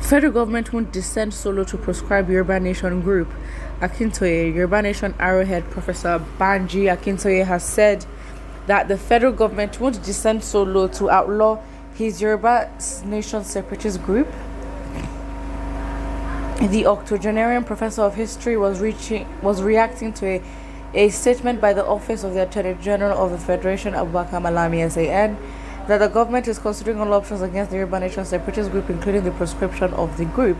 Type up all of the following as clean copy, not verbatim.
Federal government won't descend solo to proscribe Yoruba Nation group. Akintoye, Yoruba Nation Arrowhead Professor Banji Akintoye has said that the federal government won't descend solo to outlaw his Yoruba Nation separatist group. The octogenarian professor of history was reacting to a statement by the Office of the Attorney General of the Federation, Abubakar Malami SAN, that the government is considering all options against the Yoruba Nation separatist group, including the proscription of the group.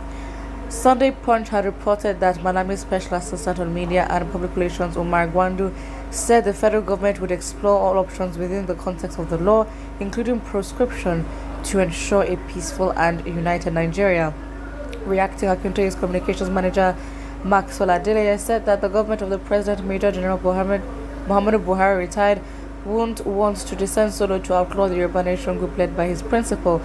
Sunday Punch had reported that Malami's special assistant on media and public relations, Umar Gwandu, said the federal government would explore all options within the context of the law, including proscription, to ensure a peaceful and united Nigeria. Reacting, Akintoye's communications manager, Maxwell Adeleye, said that the government of the President, Major General Muhammadu Buhari, retired, won't want to descend solo to outlaw the Yoruba Nation group led by his principal.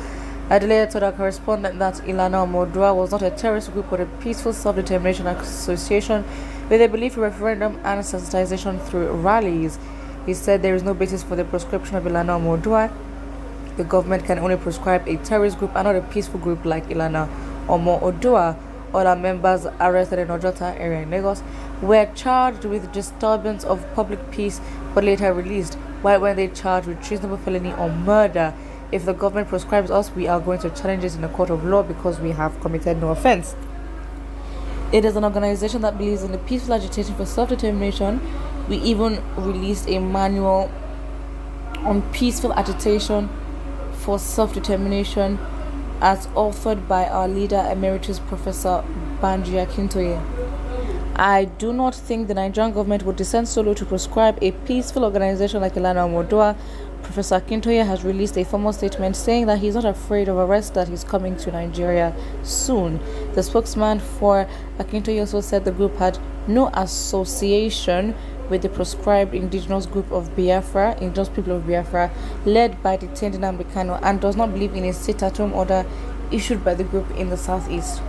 Adeleye told our correspondent that Ilana Omodua was not a terrorist group but a peaceful self-determination association with a belief in referendum and sensitization through rallies. He said there is no basis for the proscription of Ilana Omodua. The government can only proscribe a terrorist group and not a peaceful group like Ilana Omodua. All our members arrested in Ojota area in Lagos were charged with disturbance of public peace but later released, while when they charged with treasonable felony or murder. If the government proscribes us, we are going to challenge it in a court of law because we have committed no offense. It is an organization that believes in the peaceful agitation for self-determination. We even released a manual on peaceful agitation for self-determination as authored by our leader emeritus Professor Banji Akintoye. I do not think the Nigerian government would descend solo to proscribe a peaceful organization like Ilana Omodua. Professor Akintoye has released a formal statement saying that he's not afraid of arrest, that he's coming to Nigeria soon. The spokesman for Akintoye also said the group had no association with the proscribed indigenous group of Biafra, indigenous people of Biafra, led by detained Nnamdi Kanu, and does not believe in a sit-at-home order issued by the group in the southeast.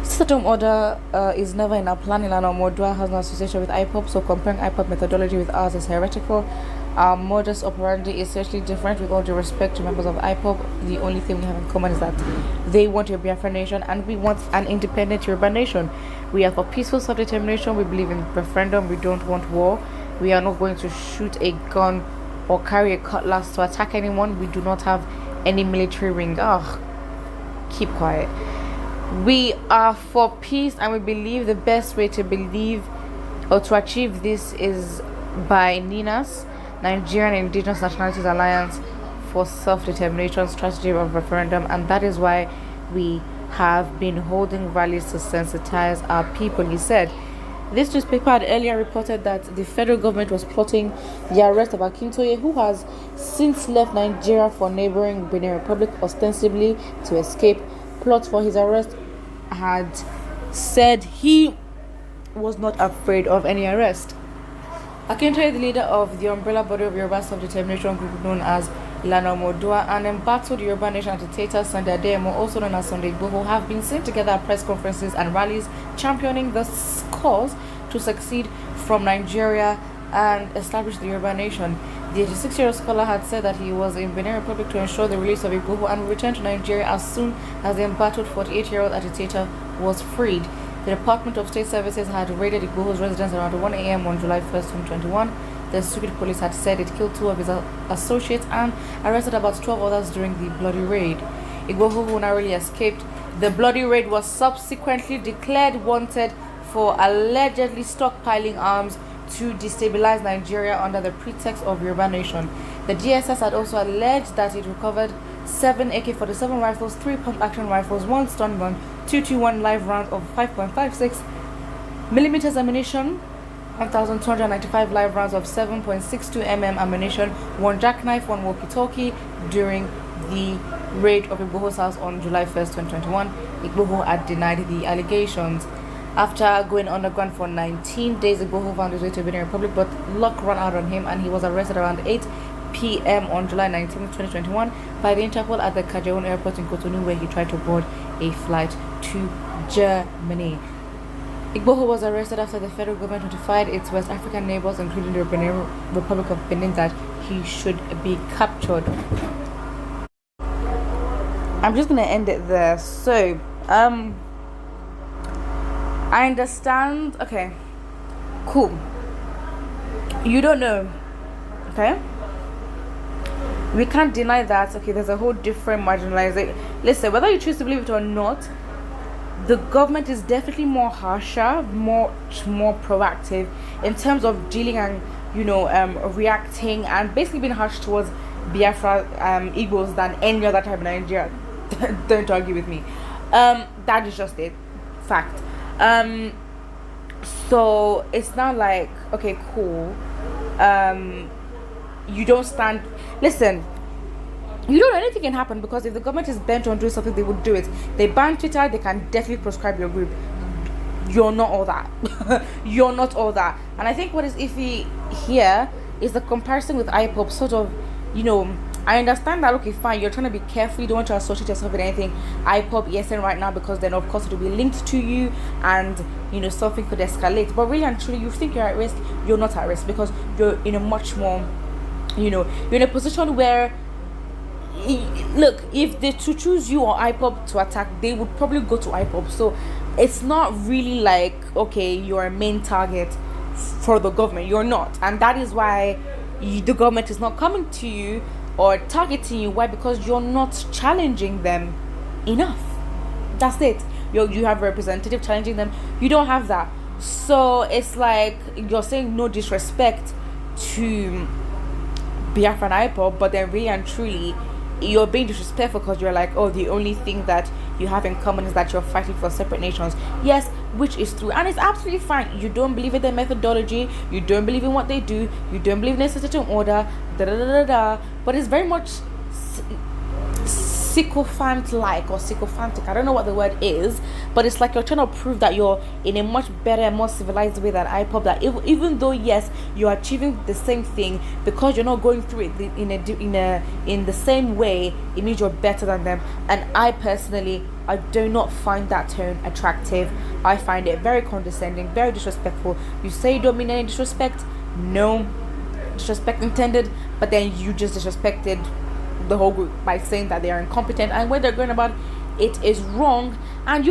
Sit-at-home order is never in our plan. Ilana Omodua has no association with IPOB, so comparing IPOB methodology with ours is heretical. Our modus operandi is certainly different. With all due respect to members of IPOB, the only thing we have in common is that they want a Biafra nation and we want an independent Yoruba nation. We are for peaceful self-determination. We believe in referendum. We don't want war. We are not going to shoot a gun or carry a cutlass to attack anyone. We do not have any military ring. Keep quiet. We are for peace, and we believe the best way to believe or to achieve this is by NINAS, Nigerian Indigenous Nationalities Alliance for Self-Determination Strategy of Referendum, and that is why we have been holding rallies to sensitize our people, he said. This newspaper had earlier reported that the federal government was plotting the arrest of Akintoye, who has since left Nigeria for neighboring Benin Republic, ostensibly to escape. Plots for his arrest had said he was not afraid of any arrest. Akintoye, the leader of the umbrella body of Yoruba self-determination group known as Ilana Omodua, and embattled Yoruba Nation agitators Sunday Adeyemo, also known as Sunday Igboho, have been seen together at press conferences and rallies championing the cause to succeed from Nigeria and establish the Yoruba Nation. The 86-year-old scholar had said that he was in Benin Republic to ensure the release of Igboho and would return to Nigeria as soon as the embattled 48-year-old agitator was freed. The Department of State Services had raided Igboho's residence around 1 a.m. on July 1st, 2021. The secret police had said it killed 2 of his associates and arrested about 12 others during the bloody raid. Igboho, who narrowly escaped the bloody raid, was subsequently declared wanted for allegedly stockpiling arms to destabilize Nigeria under the pretext of Yoruba Nation. The DSS had also alleged that it recovered 7 AK-47 rifles, 3 pump-action rifles, 1 stun gun, 221 live rounds of 5.56 millimeters ammunition, 1,295 live rounds of 7.62 mm ammunition, 1 jackknife, 1 walkie-talkie during the raid of Igboho's house on July 1st, 2021. Igboho had denied the allegations. After going underground for 19 days, Igboho found his way to Benin Republic, but luck ran out on him and he was arrested around 8 p.m. on July 19, 2021 by the Interpol at the Cameroon airport in Cotonou, where he tried to board a flight to Germany. Igboho was arrested after the federal government notified its West African neighbors, including the Benin Republic of Benin, that he should be captured. I'm just gonna end it there. So, I understand. Okay, cool. You don't know, okay? We can't deny that. Okay, there's a whole different marginalization. Listen, whether you choose to believe it or not, the government is definitely more harsher, much more proactive in terms of dealing and reacting and basically being harsh towards Biafra Igbos than any other tribe in Nigeria. Don't argue with me. That is just it, fact. Um, so it's not like, okay, cool. Um, you don't stand. Listen, you don't know, anything can happen, because if the government is bent on doing something, they would do it. They ban Twitter, they can definitely proscribe your group. You're not all that. You're not all that. And I think what is iffy here is the comparison with iPop. Sort of, I understand that, okay, fine, you're trying to be careful, you don't want to associate yourself with anything iPop, ESN right now, because then of course it will be linked to you, and something could escalate. But really and truly, you think you're at risk, you're not at risk, because you're in a much more, you're in a position where, look, if they to choose you or IPOP to attack, they would probably go to IPOP. So it's not really like, okay, you're a main target for the government. You're not, and that is why the government is not coming to you or targeting you. Why? Because you're not challenging them enough. That's it. You have a representative challenging them. You don't have that. So it's like you're saying no disrespect to Biafran IPOP, but then really and truly you're being disrespectful, because you're like, oh, the only thing that you have in common is that you're fighting for separate nations. Yes, which is true, and it's absolutely fine. You don't believe in their methodology, you don't believe in what they do, you don't believe in their system order, but it's very much sycophant-like or sycophantic. I don't know what the word is, but it's like you're trying to prove that you're in a much better, more civilized way than IPOP. That even though yes, you're achieving the same thing, because you're not going through it in the same way, it means you're better than them. And I personally, I do not find that tone attractive. I find it very condescending, very disrespectful. You say you don't mean any disrespect, no disrespect intended, but then you just disrespected the whole group by saying that they are incompetent, and when they're going about it is wrong. And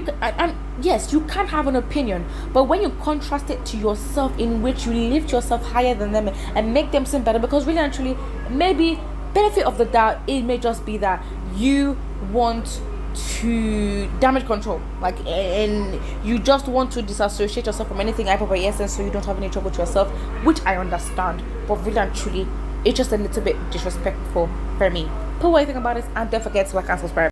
yes, you can have an opinion, but when you contrast it to yourself, in which you lift yourself higher than them and make them seem better, because really and truly, maybe benefit of the doubt, it may just be that you want to damage control, like, and you just want to disassociate yourself from anything hyper essence, so you don't have any trouble to yourself, which I understand. But really and truly, it's just a little bit disrespectful for me. Put what you think about it, and don't forget to like and subscribe.